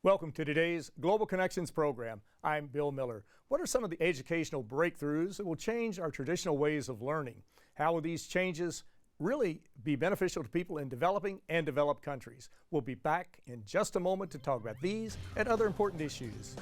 Welcome to today's Global Connections program. I'm Bill Miller. What are some of the educational breakthroughs that will change our traditional ways of learning? How will these changes really be beneficial to people in developing and developed countries? We'll be back in just a moment to talk about these and other important issues.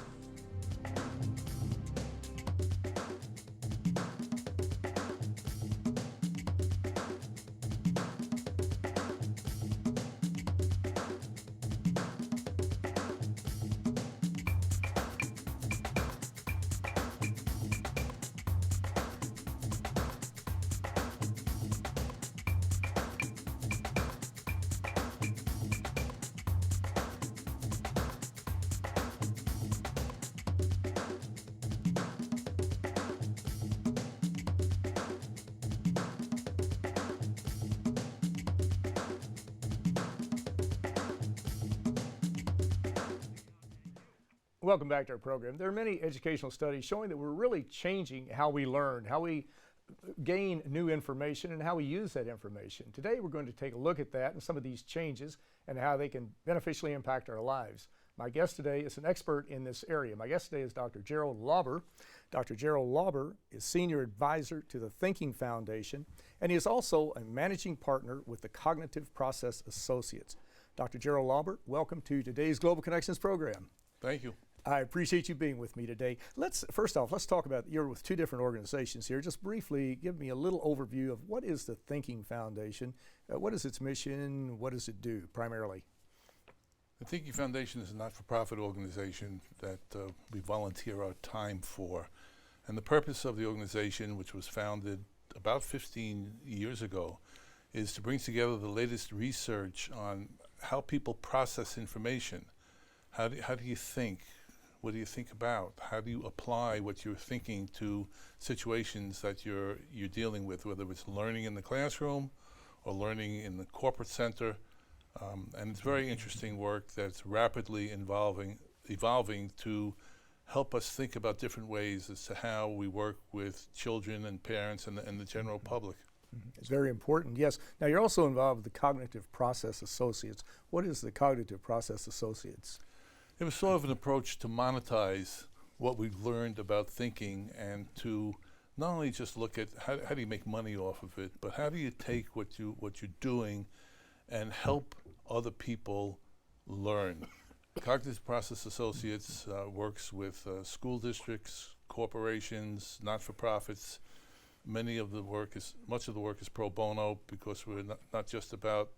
Welcome back to our program. There are many educational studies showing that we're really changing how we learn, how we gain new information, and how we use that information. Today we're going to take a look at that and some of these changes and how they can beneficially impact our lives. My guest today is an expert in this area. My guest today is Dr. Gerald Lauber. Dr. Gerald Lauber is Senior Advisor to the Thinking Foundation, and he is also a Managing Partner with the Cognitive Process Associates. Dr. Gerald Lauber, welcome to today's Global Connections program. Thank you. I appreciate you being with me today. First off, let's talk about, you're with two different organizations here. Just briefly give me a little overview of what is the Thinking Foundation, what is its mission, what does it do primarily? The Thinking Foundation is a not-for-profit organization that we volunteer our time for. And the purpose of the organization, which was founded about 15 years ago, is to bring together the latest research on how people process information. How do you think? What do you think about? How do you apply what you're thinking to situations that you're dealing with, whether it's learning in the classroom or learning in the corporate center? And it's very interesting work that's rapidly evolving to help us think about different ways as to how we work with children and parents and the general public. It's very important, yes. Now you're also involved with the Cognitive Process Associates. What is the Cognitive Process Associates? It was sort of an approach to monetize what we've learned about thinking and to not only just look at how do you make money off of it, but how do you take what you're doing and help other people learn. Cognitive Process Associates works with school districts, corporations, not-for-profits. Much of the work is pro bono because we're not just about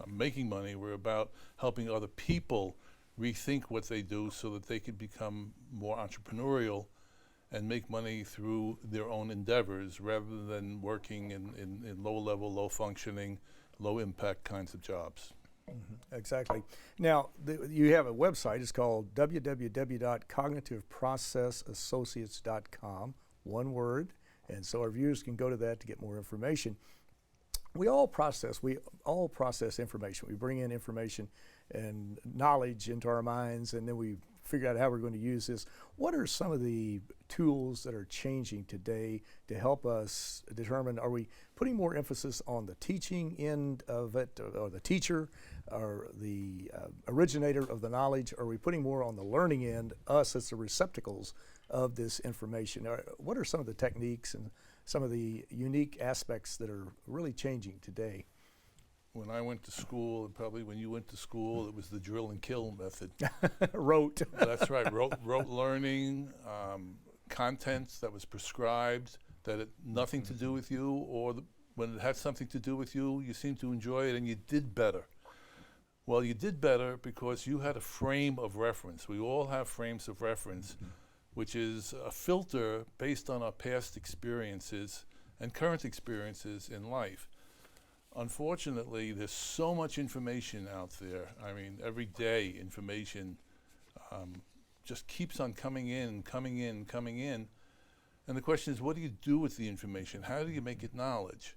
making money, we're about helping other people rethink what they do so that they can become more entrepreneurial and make money through their own endeavors rather than working in low-level, low-functioning, low-impact kinds of jobs. Mm-hmm. Exactly. Now, you have a website. It's called www.cognitiveprocessassociates.com, one word, and so our viewers can go to that to get more information. We all process information. We bring in information and knowledge into our minds, and then we figure out how we're going to use this. What are some of the tools that are changing today to help us determine, are we putting more emphasis on the teaching end of it, or the teacher, or the originator of the knowledge? Or are we putting more on the learning end, us as the receptacles of this information? What are some of the techniques and some of the unique aspects that are really changing today? When I went to school, and probably when you went to school, it was the drill and kill method. Rote. That's right, rote learning, content that was prescribed, that had nothing to do with you, or when it had something to do with you, you seemed to enjoy it and you did better. Well, you did better because you had a frame of reference. We all have frames of reference, which is a filter based on our past experiences and current experiences in life. Unfortunately, there's so much information out there. I mean, every day information just keeps on coming in. And the question is, what do you do with the information? How do you make it knowledge?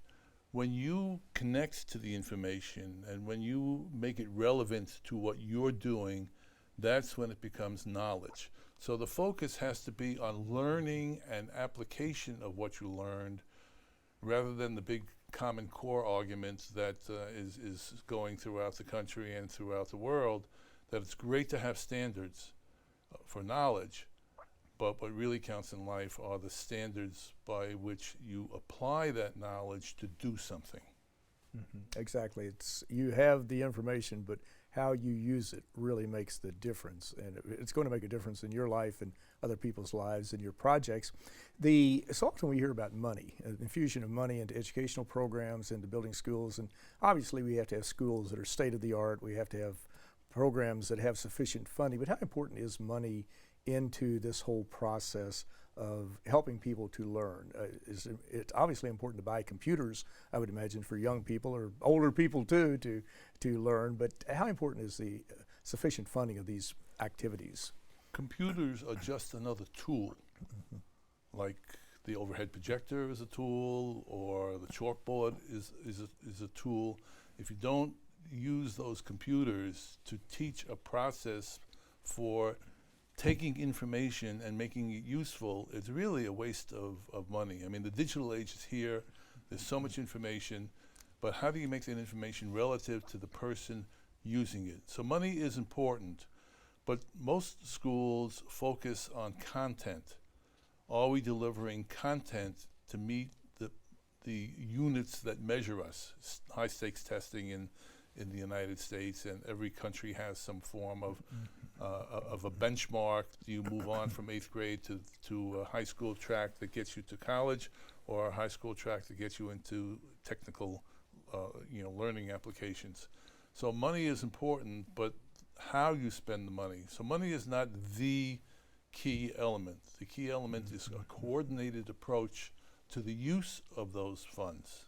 When you connect to the information and when you make it relevant to what you're doing, that's when it becomes knowledge. So the focus has to be on learning and application of what you learned rather than the big Common Core argument that is going throughout the country and throughout the world, that it's great to have standards for knowledge, but what really counts in life are the standards by which you apply that knowledge to do something. Exactly. You have the information, but how you use it really makes the difference, and it's going to make a difference in your life and other people's lives and your projects. So often we hear about money, infusion of money into educational programs, into building schools, and obviously we have to have schools that are state of the art. We have to have programs that have sufficient funding, but how important is money into this whole process of helping people to learn? It's obviously important to buy computers, I would imagine, for young people or older people too, to learn, but how important is the sufficient funding of these activities? Computers are just another tool, like the overhead projector is a tool, or the chalkboard is a tool. If you don't use those computers to teach a process for taking information and making it useful, it's really a waste of money. I mean, the digital age is here. There's so much information, but how do you make that information relative to the person using it? So money is important, but most schools focus on content. Are we delivering content to meet the units that measure us? High stakes testing in the United States, and every country has some form of a benchmark. Do you move on from 8th grade to a high school track that gets you to college, or a high school track that gets you into technical learning applications? So money is important, but how you spend the money. So money is not the key element. The key element is a coordinated approach to the use of those funds.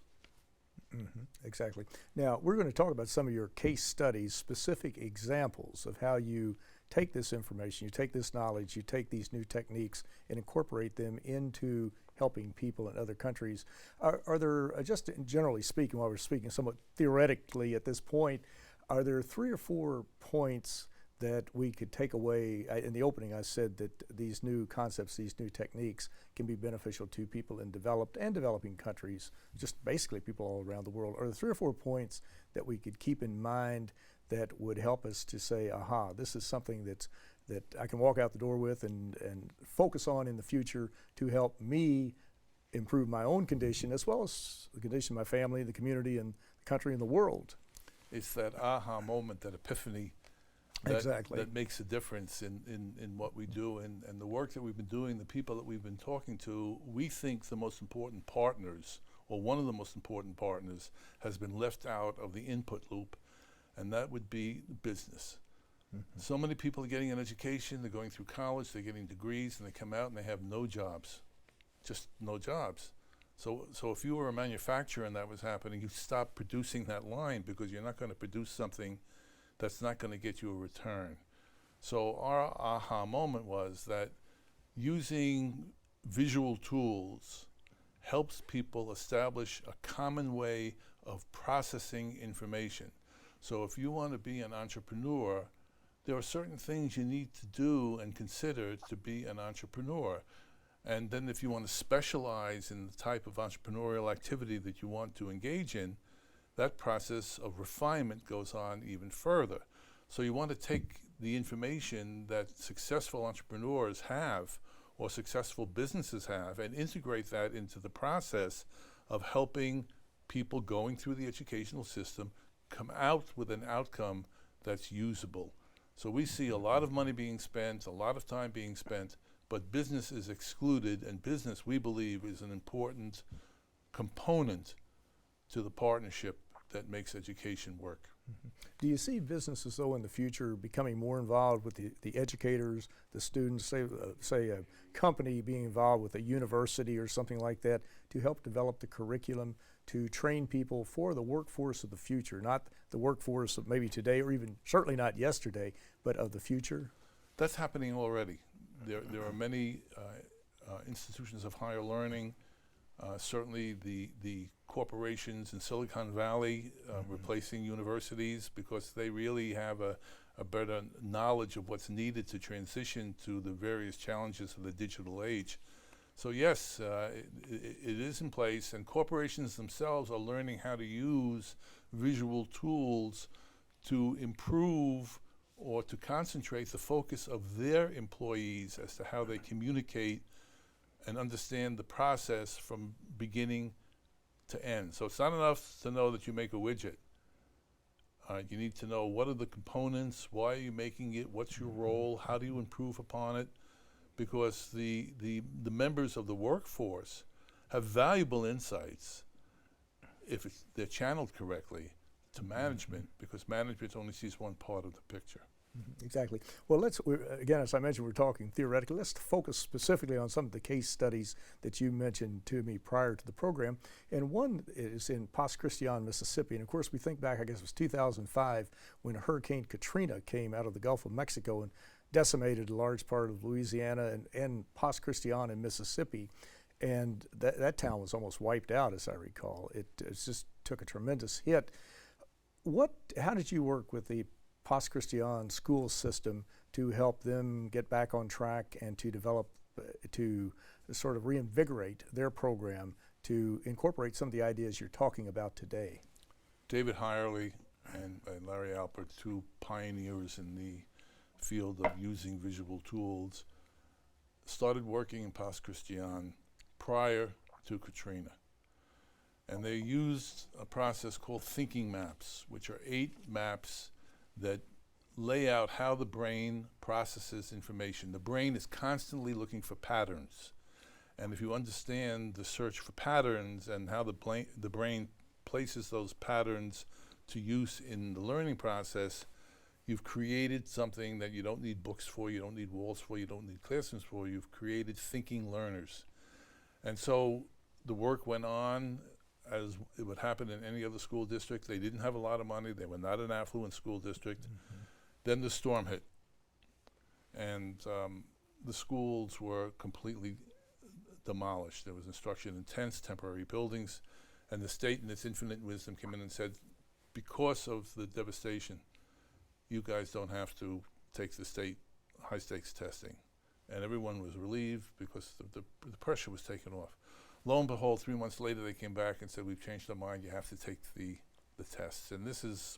Exactly. Now, we're going to talk about some of your case studies, specific examples of how you take this information, you take this knowledge, you take these new techniques and incorporate them into helping people in other countries. Are there, just generally speaking, while we're speaking somewhat theoretically at this point, are there 3 or 4 points that we could take away? In the opening, I said that these new concepts, these new techniques can be beneficial to people in developed and developing countries, just basically people all around the world. Are there 3 or 4 points that we could keep in mind that would help us to say, aha, this is something that I can walk out the door with and focus on in the future to help me improve my own condition, as well as the condition of my family, the community, and the country and the world? It's that aha moment, that epiphany, that makes a difference in what we do, and the work that we've been doing, the people that we've been talking to. We think the most important partners, or one of the most important partners, has been left out of the input loop, and that would be business. So many people are getting an education, they're going through college, they're getting degrees, and they come out and they have no jobs, just no jobs. So if you were a manufacturer and that was happening, you stop producing that line, because you're not going to produce something that's not going to get you a return. So our aha moment was that using visual tools helps people establish a common way of processing information. So if you want to be an entrepreneur, there are certain things you need to do and consider to be an entrepreneur. And then if you want to specialize in the type of entrepreneurial activity that you want to engage in, that process of refinement goes on even further. So you want to take the information that successful entrepreneurs have, or successful businesses have, and integrate that into the process of helping people going through the educational system come out with an outcome that's usable. So we see a lot of money being spent, a lot of time being spent, but business is excluded, and business, we believe, is an important component to the partnership that makes education work. Do you see businesses, though, in the future becoming more involved with the educators, the students, say a company being involved with a university or something like that, to help develop the curriculum to train people for the workforce of the future, not the workforce of maybe today, or even certainly not yesterday, but of the future? That's happening already. There are many institutions of higher learning, certainly the corporations in Silicon Valley replacing universities, because they really have a better knowledge of what's needed to transition to the various challenges of the digital age. So yes, it is in place, and corporations themselves are learning how to use visual tools to improve or to concentrate the focus of their employees as to how they communicate and understand the process from beginning to end. So it's not enough to know that you make a widget. You need to know what are the components, why are you making it, what's your role, how do you improve upon it, because the members of the workforce have valuable insights if they're channeled correctly to management, because management only sees one part of the picture. Exactly. Well, again, as I mentioned, we're talking theoretically. Let's focus specifically on some of the case studies that you mentioned to me prior to the program. And one is in Pas Christian, Mississippi. And of course, we think back, I guess it was 2005, when Hurricane Katrina came out of the Gulf of Mexico and decimated a large part of Louisiana and Pas Christian in Mississippi. And that town was almost wiped out, as I recall. It just took a tremendous hit. How did you work with the Pas Christian school system to help them get back on track and to develop, to sort of reinvigorate their program to incorporate some of the ideas you're talking about today? David Hirely and Larry Alpert, two pioneers in the field of using visual tools, started working in Pas Christian prior to Katrina. And they used a process called thinking maps, which are 8 maps that lay out how the brain processes information. The brain is constantly looking for patterns. And if you understand the search for patterns and how the brain places those patterns to use in the learning process, you've created something that you don't need books for, you don't need walls for, you don't need classrooms for. You've created thinking learners. And so the work went on as it would happen in any other school district. They didn't have a lot of money. They were not an affluent school district. Then the storm hit. And the schools were completely demolished. There was instruction in tents, temporary buildings, and the state in its infinite wisdom came in and said, because of the devastation, you guys don't have to take the state high-stakes testing. And everyone was relieved because the pressure was taken off. Lo and behold, 3 months later, they came back and said, we've changed our mind, you have to take the tests. And this is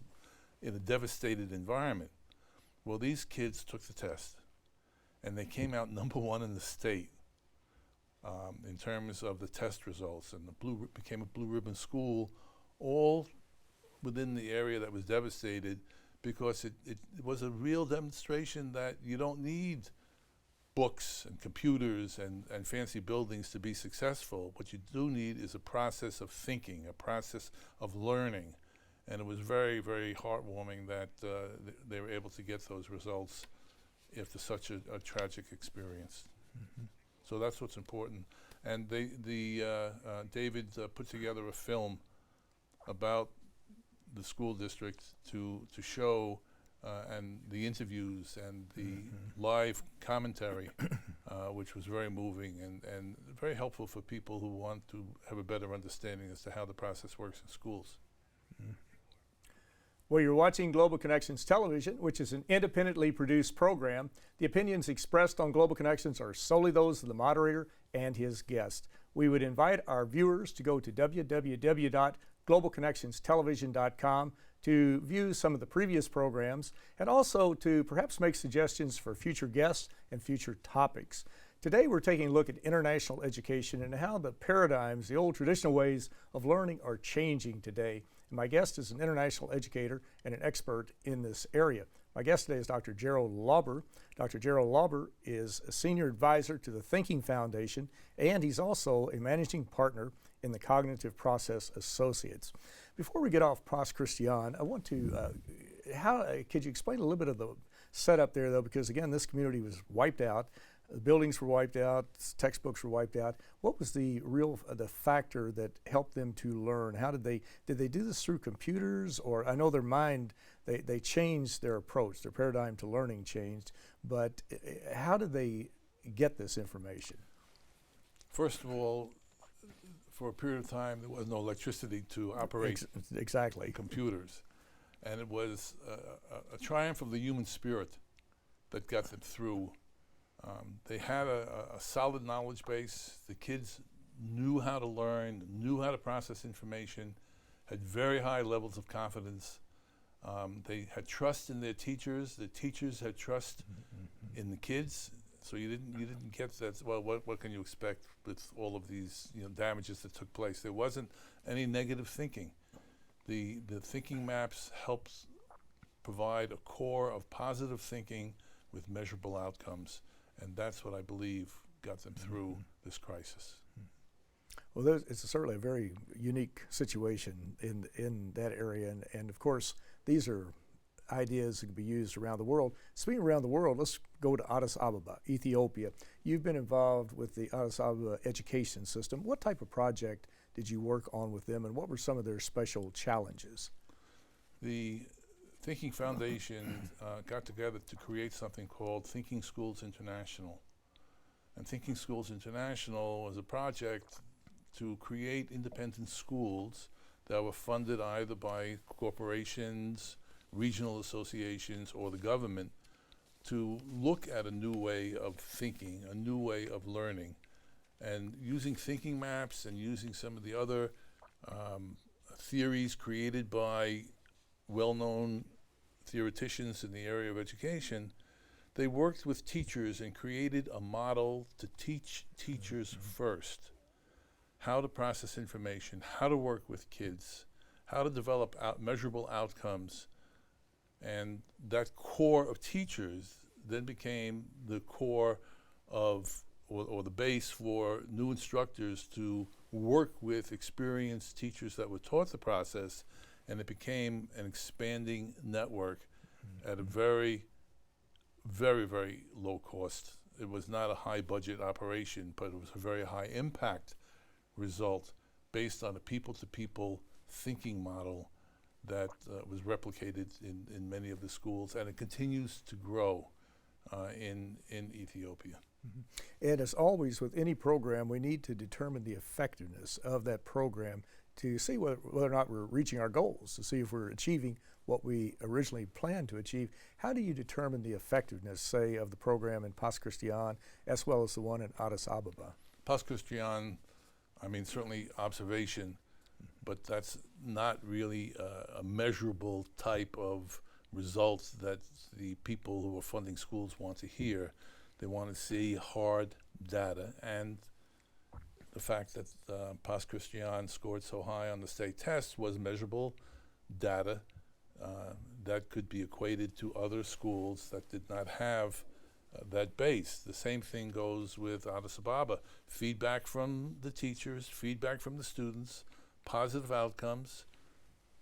in a devastated environment. Well, these kids took the test, and they came out #1 in the state in terms of the test results, and became a blue ribbon school, all within the area that was devastated, because it was a real demonstration that you don't need books and computers and fancy buildings to be successful. What you do need is a process of thinking, a process of learning. And it was very, very heartwarming that they were able to get those results after such a tragic experience. So that's what's important. And David put together a film about the school district to show and the interviews and the live commentary, which was very moving and very helpful for people who want to have a better understanding as to how the process works in schools. Well, you're watching Global Connections Television, which is an independently produced program. The opinions expressed on Global Connections are solely those of the moderator and his guest. We would invite our viewers to go to www.globalconnectionstelevision.com to view some of the previous programs and also to perhaps make suggestions for future guests and future topics. Today we're taking a look at international education and how the paradigms, the old traditional ways of learning, are changing today. And my guest is an international educator and an expert in this area. My guest today is Dr. Gerald Lauber. Dr. Gerald Lauber is a senior advisor to the Thinking Foundation, and he's also a managing partner in the Cognitive Process Associates. Before we get off Pas Christian, I want to, could you explain a little bit of the setup there, though, because again, this community was wiped out. The buildings were wiped out, textbooks were wiped out. What was the factor that helped them to learn? How did they do this through computers? Or I know their mind, they changed their approach, their paradigm to learning changed, but how did they get this information? First of all, for a period of time, there was no electricity to operate exactly computers. And it was a triumph of the human spirit that got them through. They had a solid knowledge base. The kids knew how to learn, knew how to process information, had very high levels of confidence. They had trust in their teachers. The teachers had trust in the kids. So you didn't get that. Well, what can you expect with all of these damages that took place? There wasn't any negative thinking. The thinking maps helps provide a core of positive thinking with measurable outcomes, and that's what I believe got them through this crisis. Well, it's certainly a very unique situation in that area, and of course, these are ideas that can be used around the world. Speaking around the world, let's go to Addis Ababa, Ethiopia. You've been involved with the Addis Ababa education system. What type of project did you work on with them, and what were some of their special challenges? The Thinking Foundation got together to create something called Thinking Schools International. And Thinking Schools International was a project to create independent schools that were funded either by corporations, regional associations, or the government to look at a new way of thinking, a new way of learning. And using thinking maps and using some of the other theories created by well-known theoreticians in the area of education, they worked with teachers and created a model to teach teachers first how to process information, how to work with kids, how to develop measurable outcomes. And that core of teachers then became the core of, or the base for new instructors to work with experienced teachers that were taught the process, and it became an expanding network at a very, very, very low cost. It was not a high budget operation, but it was a very high impact result based on a people-to-people thinking model that was replicated in many of the schools, and it continues to grow in Ethiopia. And as always with any program, we need to determine the effectiveness of that program to see whether or not we're reaching our goals, to see if we're achieving what we originally planned to achieve. How do you determine the effectiveness, say, of the program in Pas Christian as well as the one in Addis Ababa? Pas Christian, I mean, certainly observation, but that's not really a measurable type of results that the people who are funding schools want to hear. They want to see hard data, and the fact that Pas Christian scored so high on the state test was measurable data that could be equated to other schools that did not have that base. The same thing goes with Addis Ababa. Feedback from the teachers, feedback from the students, positive outcomes,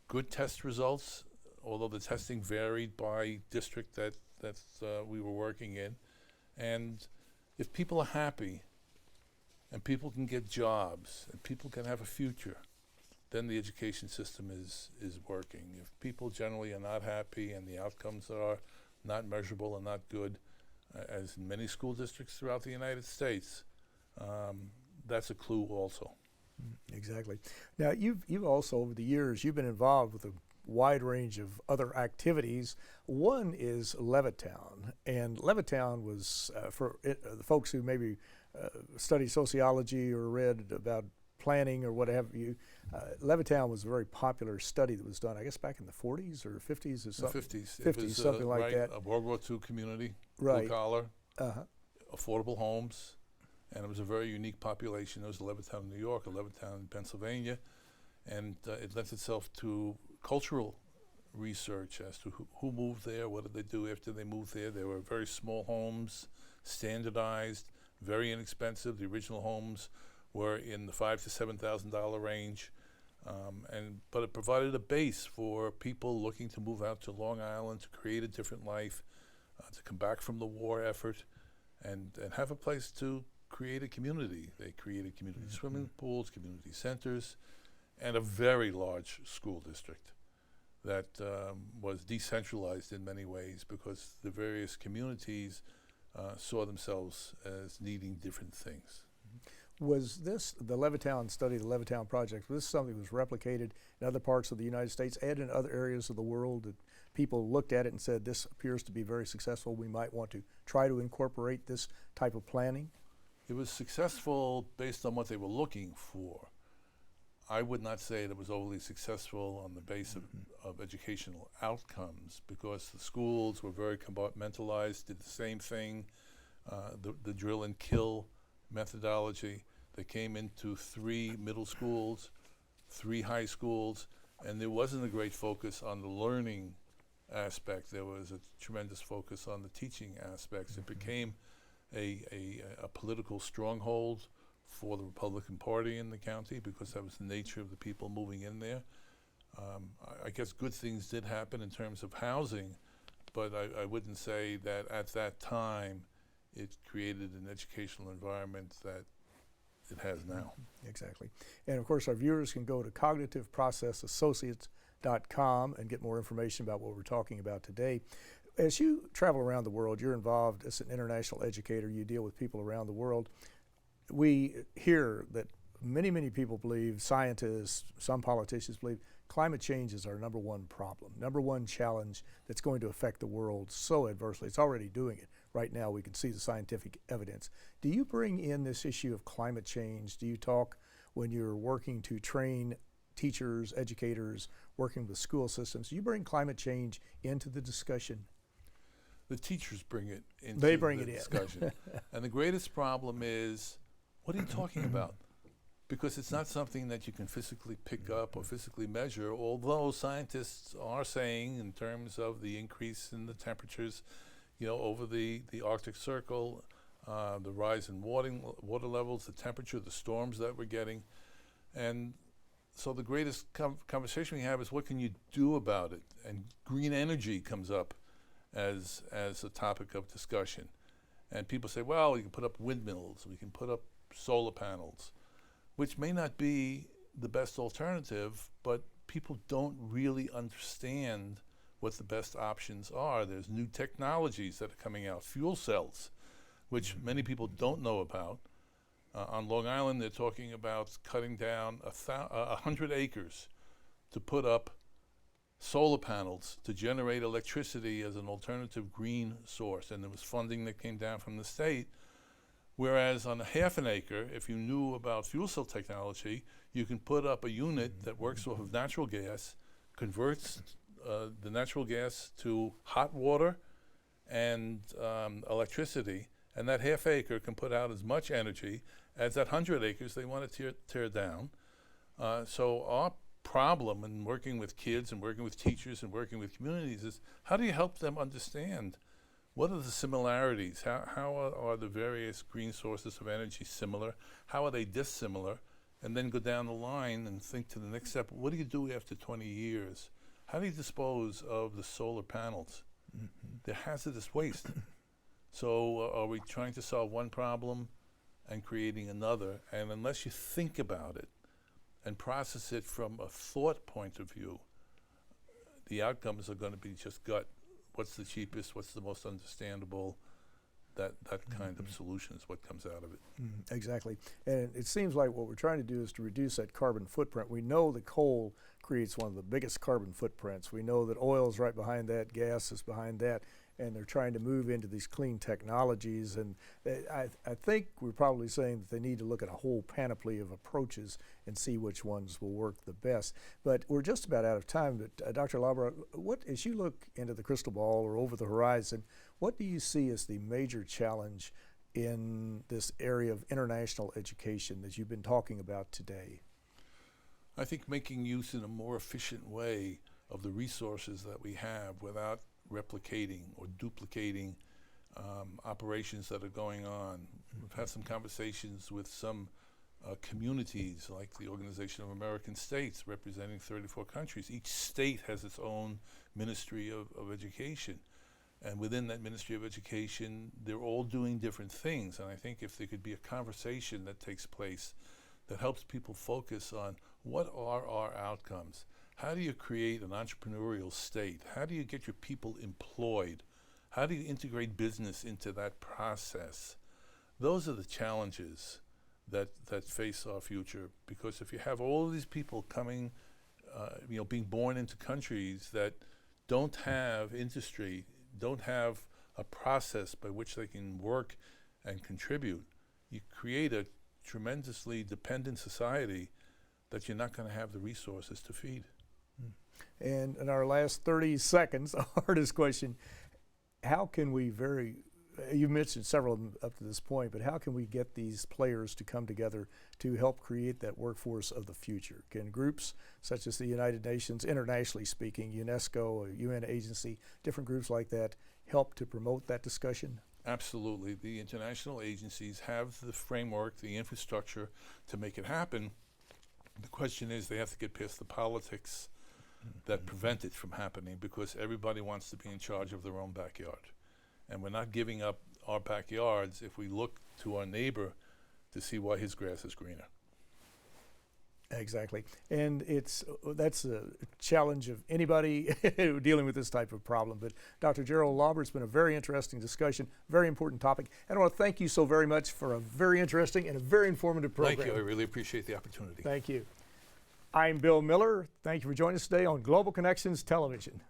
good test results, although the testing varied by district that we were working in. And if people are happy and people can get jobs and people can have a future, then the education system is working. If people generally are not happy and the outcomes are not measurable and not good, as in many school districts throughout the United States, that's a clue also. Exactly. Now, you've also, over the years, you've been involved with a wide range of other activities. One is Levittown, and Levittown was, for the folks who maybe study sociology or read about planning or what have you, Levittown was a very popular study that was done, I guess, back in the 40s or 50s or something. The 50s. 50s, something like that. A World War II community, Right. blue collar, affordable homes, and it was a very unique population. There was a Levittown in New York, a Levittown in Pennsylvania, and it lent itself to cultural research as to who moved there, what did they do after they moved there. They were very small homes, standardized, very inexpensive. The original homes were in the $5,000 to $7,000 range, but it provided a base for people looking to move out to Long Island to create a different life, to come back from the war effort, and have a place to create a community. They created community swimming pools, community centers, and a very large school district that was decentralized in many ways because the various communities saw themselves as needing different things. Was this, the Levittown study, the Levittown project, was this something that was replicated in other parts of the United States and in other areas of the world that people looked at it and said, this appears to be very successful, we might want to try to incorporate this type of planning? It was successful based on what they were looking for. I would not say that it was overly successful on the basis of educational outcomes, because the schools were very compartmentalized, did the same thing, the drill and kill methodology. They came into 3 middle schools, 3 high schools, and there wasn't a great focus on the learning aspect. There was a tremendous focus on the teaching aspects. It became a political stronghold for the Republican Party in the county, because that was the nature of the people moving in there. I guess good things did happen in terms of housing, but I wouldn't say that at that time it created an educational environment that it has now. Exactly. And of course, our viewers can go to cognitiveprocessassociates.com and get more information about what we're talking about today. As you travel around the world, you're involved as an international educator, you deal with people around the world. We hear that many people believe, scientists, some politicians believe, climate change is our #1 problem, #1 challenge that's going to affect the world so adversely. It's already doing it. Right now, we can see the scientific evidence. Do you bring in this issue of climate change? Do you talk when you're working to train teachers, educators, working with school systems? Do you bring climate change into the discussion? The teachers bring it into They bring the it discussion. And the greatest problem is, what are you talking about? Because it's not something that you can physically pick up or physically measure, although scientists are saying, in terms of the increase in the temperatures, over the Arctic Circle, the rise in water levels, the temperature, the storms that we're getting. And so the greatest conversation we have is, what can you do about it? And green energy comes up as a topic of discussion. And people say, well, we can put up windmills, we can put up solar panels, which may not be the best alternative, but people don't really understand what the best options are. There's new technologies that are coming out, fuel cells, which many people don't know about. On Long Island, they're talking about cutting down 100 acres to put up solar panels to generate electricity as an alternative green source, and there was funding that came down from the state. Whereas on a half an acre, if you knew about fuel cell technology, you can put up a unit that works off of natural gas, converts the natural gas to hot water and electricity, and that half acre can put out as much energy as that 100 acres they want to tear down. So our problem in working with kids and working with teachers and working with communities is, how do you help them understand what are the similarities? How are the various green sources of energy similar? How are they dissimilar? And then go down the line and think to the next step, what do you do after 20 years? How do you dispose of the solar panels? They're hazardous waste. So are we trying to solve one problem and creating another? And unless you think about it and process it from a thought point of view, the outcomes are going to be just gut. What's the cheapest? What's the most understandable? That kind of solution is what comes out of it. Exactly. And it seems like what we're trying to do is to reduce that carbon footprint. We know that coal creates one of the biggest carbon footprints. We know that oil is right behind that, gas is behind that, and they're trying to move into these clean technologies. And I think we're probably saying that they need to look at a whole panoply of approaches and see which ones will work the best. But we're just about out of time. But Dr. Lauber, as you look into the crystal ball or over the horizon, what do you see as the major challenge in this area of international education that you've been talking about today? I think making use in a more efficient way of the resources that we have without replicating or duplicating operations that are going on. We've had some conversations with some communities, like the Organization of American States, representing 34 countries. Each state has its own Ministry of Education. And within that Ministry of Education, they're all doing different things. And I think if there could be a conversation that takes place that helps people focus on, what are our outcomes? How do you create an entrepreneurial state? How do you get your people employed? How do you integrate business into that process? Those are the challenges that face our future. Because if you have all of these people coming, being born into countries that don't have industry, don't have a process by which they can work and contribute, you create a tremendously dependent society that you're not going to have the resources to feed. And in our last 30 seconds, the hardest question, how can we you mentioned several of them up to this point, but how can we get these players to come together to help create that workforce of the future? Can groups such as the United Nations, internationally speaking, UNESCO, a UN agency, different groups like that, help to promote that discussion? Absolutely. The international agencies have the framework, the infrastructure to make it happen. The question is they have to get past the politics that prevent it from happening, because everybody wants to be in charge of their own backyard. And we're not giving up our backyards if we look to our neighbor to see why his grass is greener. Exactly. And that's a challenge of anybody dealing with this type of problem. But Dr. Gerald Lauber, it's been a very interesting discussion, very important topic. And I want to thank you so very much for a very interesting and a very informative program. Thank you. I really appreciate the opportunity. Thank you. I'm Bill Miller. Thank you for joining us today on Global Connections Television.